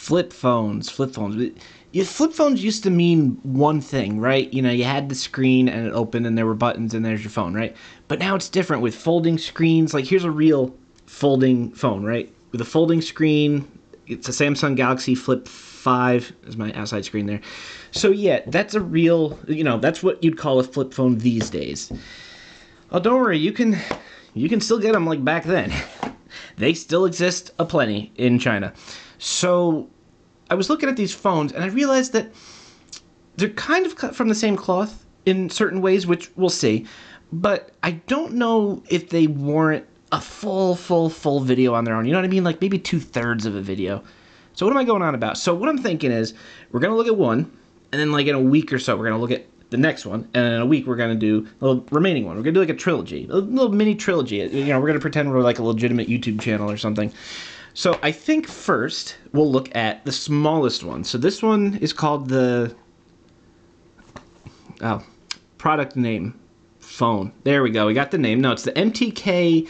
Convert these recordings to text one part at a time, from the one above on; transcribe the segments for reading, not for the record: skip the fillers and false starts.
Flip phones, flip phones. Yeah, flip phones used to mean one thing, right? You know, you had the screen and it opened and there were buttons and there's your phone, right? But now it's different with folding screens. Like, here's a real folding phone, right? With a folding screen, it's a Samsung Galaxy Flip 5 is my outside screen there. So yeah, that's a real, that's what you'd call a flip phone these days. Oh, don't worry, you can still get them like back then. They still exist aplenty in China. So I was looking at these phones and I realized that they're kind of cut from the same cloth in certain ways, which we'll see. But I don't know if they warrant a full video on their own. You know what I mean? Like maybe 2/3 of a video. So what am I going on about? So what I'm thinking is we're going to look at one, and then like in a week or so we're going to look at the next one, and in a week we're going to do the remaining one. We're going to do like a trilogy, a little mini trilogy. We're going to pretend we're like a legitimate YouTube channel or something. So I think first we'll look at the smallest one. So this one is called the product name phone. There we go. We got the name. No, it's the MTK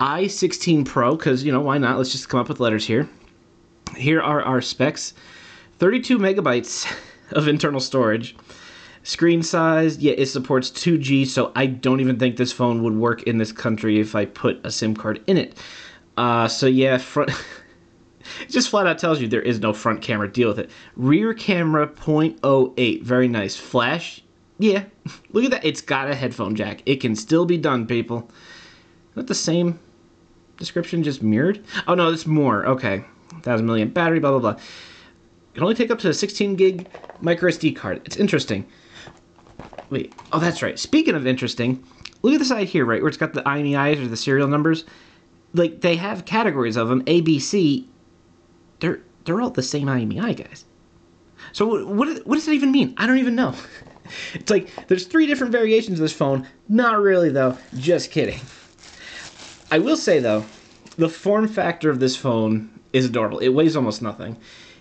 i16 Pro, because, why not? Let's just come up with letters here. Here are our specs. 32 megabytes of internal storage. Screen size, yeah, it supports 2G, so I don't even think this phone would work in this country if I put a SIM card in it. So yeah, front... it just flat out tells you there is no front camera. Deal with it. Rear camera 0.08. Very nice. Flash, yeah. Look at that. It's got a headphone jack. It can still be done, people. Is that the same description, just mirrored? Oh, no, it's more. Okay. 1,000 milliamp battery, blah, blah, blah. It can only take up to a 16 gig micro SD card. It's interesting. Wait. Oh, that's right. Speaking of interesting, look at the side here, right, where it's got the IMEIs or the serial numbers. Like, they have categories of them. A, B, C. They're all the same IMEI, guys. So what does that even mean? I don't even know. It's like, there's 3 different variations of this phone. Not really, though. Just kidding. I will say, though, the form factor of this phone is adorable. It weighs almost nothing.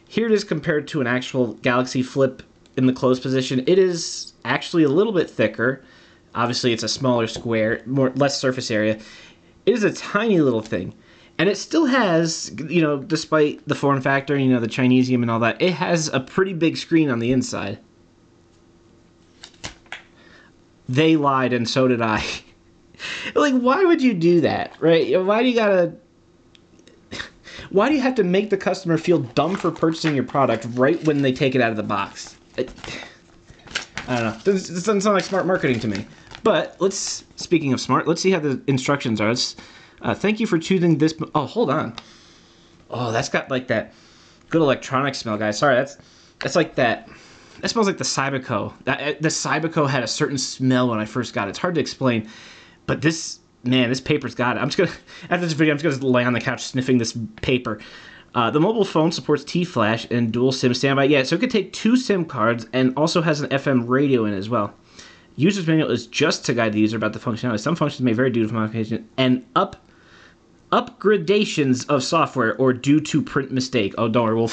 Here it is compared to an actual Galaxy Flip in the closed position. It is actually a little bit thicker. Obviously, it's a smaller square, less surface area. It is a tiny little thing. And it still has, despite the form factor, the Chinesium and all that, it has a pretty big screen on the inside. They lied, and so did I. Like, why would you do that, right? Why do you have to make the customer feel dumb for purchasing your product right when they take it out of the box? I don't know. This doesn't sound like smart marketing to me. But speaking of smart, let's see how the instructions are. Thank you for choosing this. Oh, hold on. Oh, that's got like that good electronic smell, guys. Sorry, that's like that. That smells like the Cyberco. The Cyberco had a certain smell when I first got it. It's hard to explain, but this paper's got it. After this video, I'm just gonna lay on the couch sniffing this paper. The mobile phone supports T-Flash and dual SIM standby. Yeah, so it could take 2 SIM cards and also has an FM radio in it as well. User's manual is just to guide the user about the functionality. Some functions may vary due to modification and upgradations of software or due to print mistake. Oh, don't worry,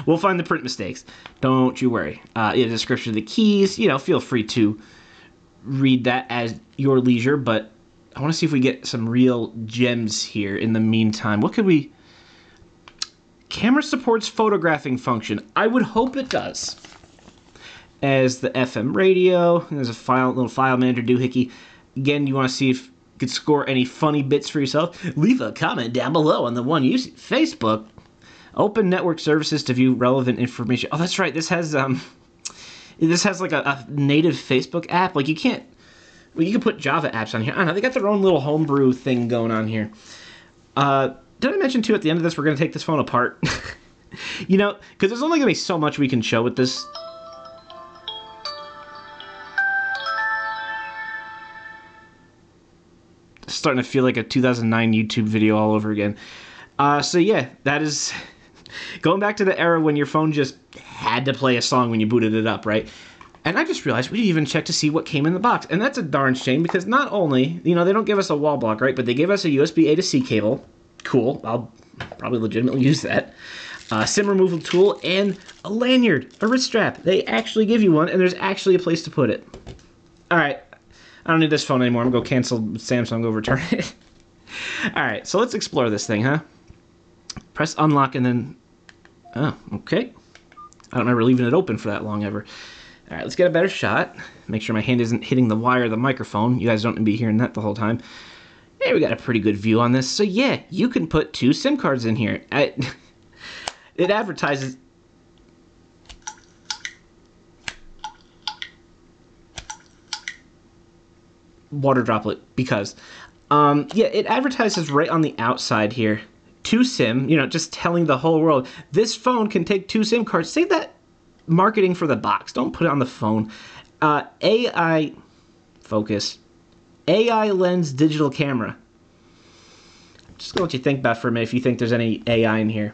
we'll find the print mistakes. Don't you worry. Description of the keys. Feel free to read that at your leisure. But I want to see if we get some real gems here in the meantime. What could we? Camera supports photographing function. I would hope it does. As the FM radio, there's a little file manager doohickey. Again, you want to see if you could score any funny bits for yourself? Leave a comment down below on the one you see. Facebook. Open network services to view relevant information. Oh, that's right. This has like a native Facebook app. Like you can put Java apps on here. I don't know. They got their own little homebrew thing going on here. Did I mention too at the end of this we're going to take this phone apart? Because there's only going to be so much we can show with this. Starting to feel like a 2009 YouTube video all over again. So yeah, that is going back to the era when your phone just had to play a song when you booted it up, right? And I just realized we didn't even check to see what came in the box. And that's a darn shame because not only, they don't give us a wall block, right? But they give us a USB A to C cable. Cool. I'll probably legitimately use that. SIM removal tool and a lanyard, a wrist strap. They actually give you one and there's actually a place to put it. All right. I don't need this phone anymore. I'm going to go cancel Samsung, go return it. All right, so let's explore this thing, huh? Press unlock and then Oh, okay. I don't remember leaving it open for that long ever. All right, let's get a better shot. Make sure my hand isn't hitting the wire of the microphone. You guys don't need to be hearing that the whole time. Hey, we got a pretty good view on this. So yeah, you can put 2 SIM cards in here. It advertises... Water droplet, because... yeah, it advertises right on the outside here. 2 SIM, just telling the whole world, this phone can take 2 SIM cards. Save that marketing for the box. Don't put it on the phone. AI... Focus. AI lens digital camera. Just gonna let you think about for a minute if you think there's any AI in here.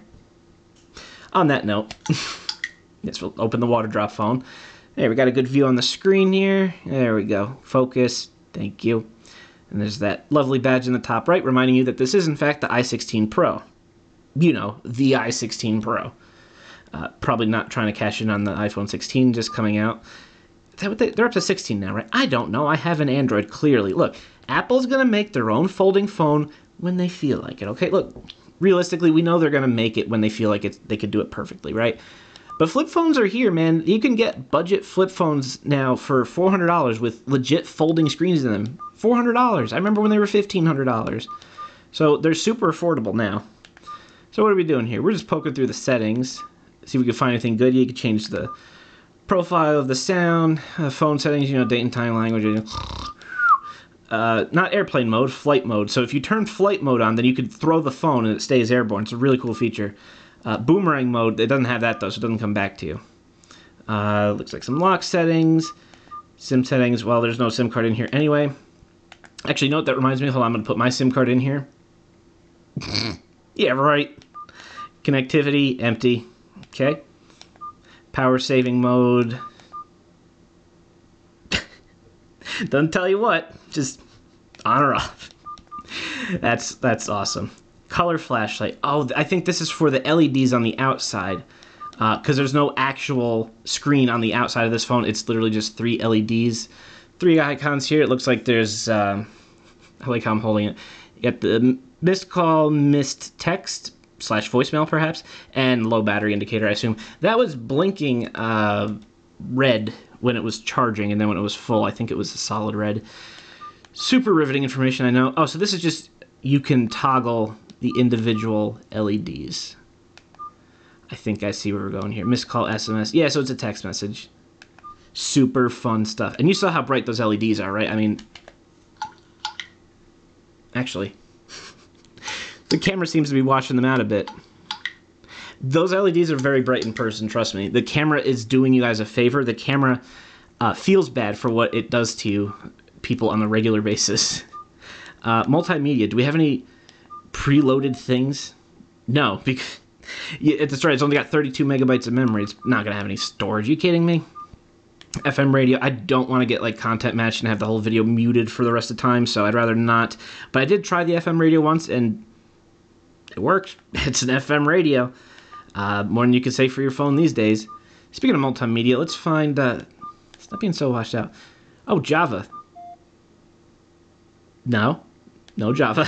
On that note, yes, we'll open the water drop phone. There, we got a good view on the screen here. There we go. Focus. Thank you. And there's that lovely badge in the top right reminding you that this is in fact the i16 Pro. The i16 Pro. Probably not trying to cash in on the iPhone 16 just coming out. Is that what they're up to 16 now, right? I don't know. I have an Android, clearly. Look, Apple's going to make their own folding phone when they feel like it, okay? Look, realistically, we know they're going to make it when they feel like they could do it perfectly, right? But flip phones are here, man. You can get budget flip phones now for $400 with legit folding screens in them. $400. I remember when they were $1,500. So they're super affordable now. So what are we doing here? We're just poking through the settings. See if we can find anything good. You can change the profile of the sound, phone settings, date and time, language. Not airplane mode, flight mode. So if you turn flight mode on, then you could throw the phone and it stays airborne. It's a really cool feature. Boomerang mode, it doesn't have that though, so it doesn't come back to you. Looks like some lock settings, SIM settings. Well, there's no SIM card in here anyway. Actually, note that reminds me. Hold on, I'm going to put my SIM card in here. Yeah, right. Connectivity, empty. Okay. Power saving mode. Doesn't tell you what. Just on or off. That's awesome. Color flashlight. Oh, I think this is for the LEDs on the outside. Because there's no actual screen on the outside of this phone. It's literally just 3 LEDs. 3 icons here. It looks like there's... I like how I'm holding it. You got the missed call, missed text, / voicemail perhaps, and low battery indicator, I assume. That was blinking red when it was charging, and then when it was full, I think it was a solid red. Super riveting information, I know. Oh, so this is just... You can toggle the individual LEDs. I think I see where we're going here. Missed call, SMS. Yeah, so it's a text message. Super fun stuff. And you saw how bright those LEDs are, right? I mean... Actually... The camera seems to be washing them out a bit. Those LEDs are very bright in person, trust me. The camera is doing you guys a favor. The camera feels bad for what it does to you, people, on a regular basis. Multimedia. Do we have any preloaded things? No, because... Yeah, that's right, it's only got 32 megabytes of memory. It's not going to have any storage. Are you kidding me? FM radio. I don't want to get like content matched and have the whole video muted for the rest of the time, so I'd rather not. But I did try the FM radio once, and it worked. It's an FM radio. More than you could say for your phone these days. Speaking of multimedia, let's find... Stop being so washed out. Oh, Java. No. No Java.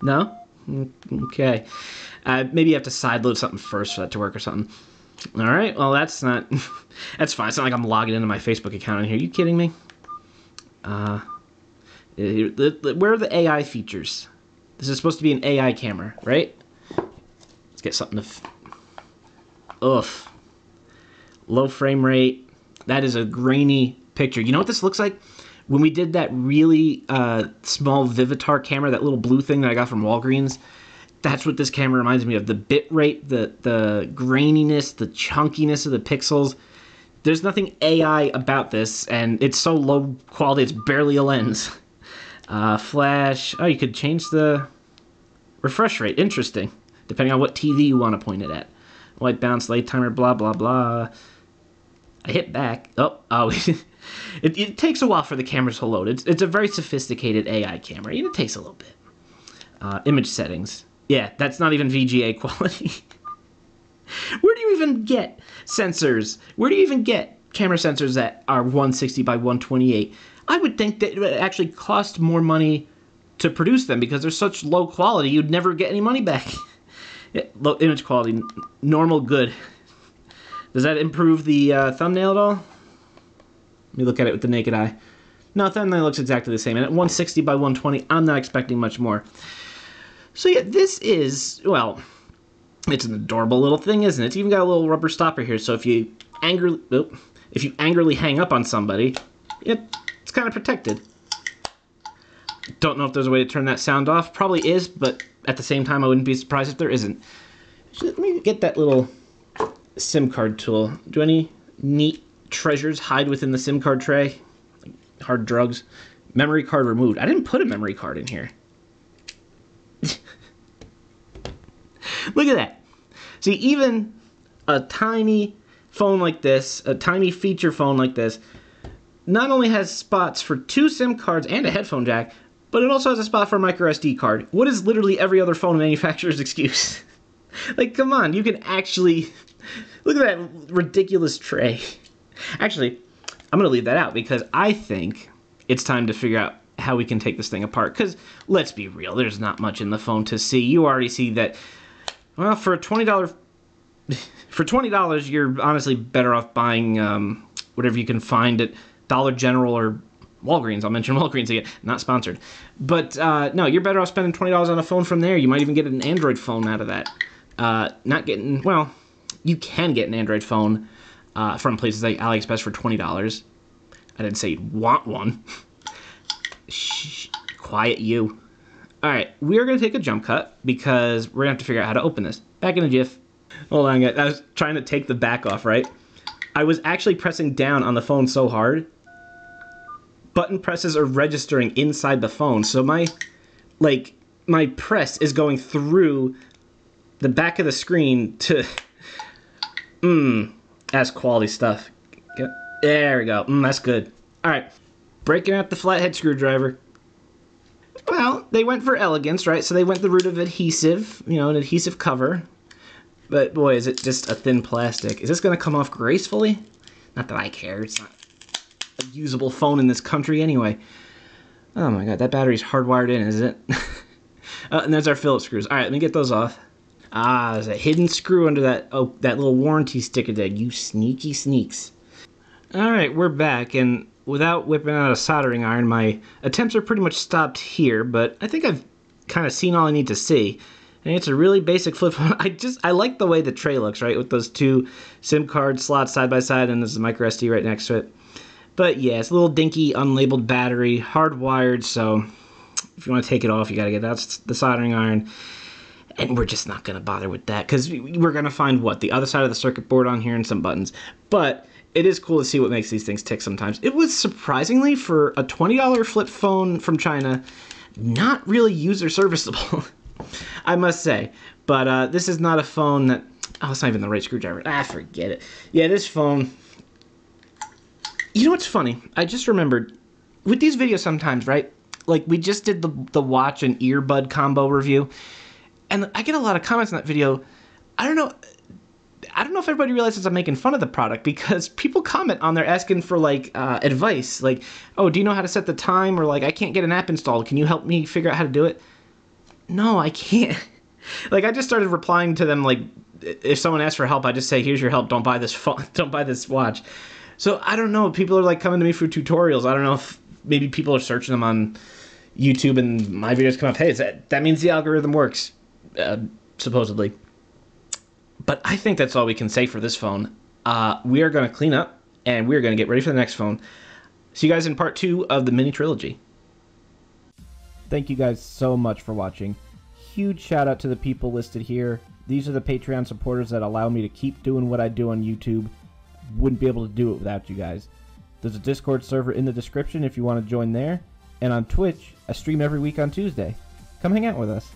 No? Okay. Maybe you have to sideload something first for that to work or something. Alright, well that's not... That's fine. It's not like I'm logging into my Facebook account in here. Are you kidding me? Where are the AI features? This is supposed to be an AI camera, right? Let's get something to... Ugh. Low frame rate. That is a grainy picture. You know what this looks like? When we did that really small Vivitar camera, that little blue thing that I got from Walgreens, that's what this camera reminds me of. The bit rate, the graininess, the chunkiness of the pixels. There's nothing AI about this, and it's so low quality, it's barely a lens. Flash. Oh, you could change the refresh rate. Interesting. Depending on what TV you want to point it at. White bounce, late timer, blah, blah, blah. I hit back. Oh. It takes a while for the cameras to load. It's a very sophisticated AI camera. It takes a little bit. Image settings. Yeah, that's not even VGA quality. Where do you even get sensors? Where do you even get camera sensors that are 160 by 128? I would think that it would actually cost more money to produce them because they're such low quality, you'd never get any money back. Yeah, low image quality, normal, good. Does that improve the thumbnail at all? Let me look at it with the naked eye. No, thumbnail looks exactly the same. And at 160 by 120, I'm not expecting much more. So yeah, this is, well, it's an adorable little thing, isn't it? It's even got a little rubber stopper here, so if you angrily hang up on somebody, it's kind of protected. Don't know if there's a way to turn that sound off. Probably is, but at the same time, I wouldn't be surprised if there isn't. Let me get that little SIM card tool. Do any neat treasures hide within the SIM card tray? Like hard drugs. Memory card removed. I didn't put a memory card in here. Look at that. See, even a tiny phone like this, a tiny feature phone like this, not only has spots for 2 SIM cards and a headphone jack, but it also has a spot for a micro SD card. What is literally every other phone manufacturer's excuse? Like, come on, you can actually... Look at that ridiculous tray. Actually, I'm going to leave that out because I think it's time to figure out how we can take this thing apart. Because, let's be real, there's not much in the phone to see. You already see that, well, for $20, you're honestly better off buying whatever you can find at Dollar General or Walgreens. I'll mention Walgreens again, not sponsored. But no, you're better off spending $20 on a phone from there. You might even get an Android phone out of that. Not getting, well, you can get an Android phone from places like AliExpress for $20. I didn't say you'd want one. Shh, quiet you. Alright, we're going to take a jump cut because we're going to have to figure out how to open this. Back in a jiff. Hold on, guys. I was trying to take the back off, right? I was actually pressing down on the phone so hard. Button presses are registering inside the phone, so my press is going through the back of the screen to... that's quality stuff. There we go. That's good. Alright, breaking out the flathead screwdriver. Well, they went for elegance, right? So they went the route of adhesive, you know, an adhesive cover. But boy, is it just a thin plastic. Is this going to come off gracefully? Not that I care. It's not a usable phone in this country anyway. Oh my god, that battery's hardwired in, is it? And there's our Phillips screws. Alright, let me get those off. Ah, there's a hidden screw under that, oh, that little warranty sticker there. You sneaky sneaks. Alright, we're back, and without whipping out a soldering iron, my attempts are pretty much stopped here, but I think I've kind of seen all I need to see. And it's a really basic flip phone. I like the way the tray looks, right? With those 2 SIM card slots side by side, and there's a micro SD right next to it. But yeah, it's a little dinky, unlabeled battery, hardwired, so if you want to take it off, you gotta get that's the soldering iron. And we're just not gonna bother with that, because we're gonna find, what, the other side of the circuit board on here and some buttons. But it is cool to see what makes these things tick sometimes. It was surprisingly, for a $20 flip phone from China, not really user serviceable, I must say. But this is not a phone that... Oh, it's not even the right screwdriver. Ah, forget it. Yeah, this phone... You know what's funny? I just remembered, with these videos sometimes, right? Like, we just did the watch and earbud combo review, and I get a lot of comments in that video. I don't know if everybody realizes I'm making fun of the product, because people comment on there asking for, like, advice. Like, oh, do you know how to set the time? Or, like, I can't get an app installed. Can you help me figure out how to do it? No, I can't. Like, I just started replying to them, like, if someone asks for help, I just say, here's your help. Don't buy this phone. Don't buy this watch. So, I don't know. People are, like, coming to me for tutorials. I don't know if maybe people are searching them on YouTube and my videos come up. Hey, that means the algorithm works, supposedly. But I think that's all we can say for this phone. We are going to clean up, and we are going to get ready for the next phone. See you guys in part 2 of the mini trilogy. Thank you guys so much for watching. Huge shout out to the people listed here. These are the Patreon supporters that allow me to keep doing what I do on YouTube. Wouldn't be able to do it without you guys. There's a Discord server in the description if you want to join there. And on Twitch, I stream every week on Tuesday. Come hang out with us.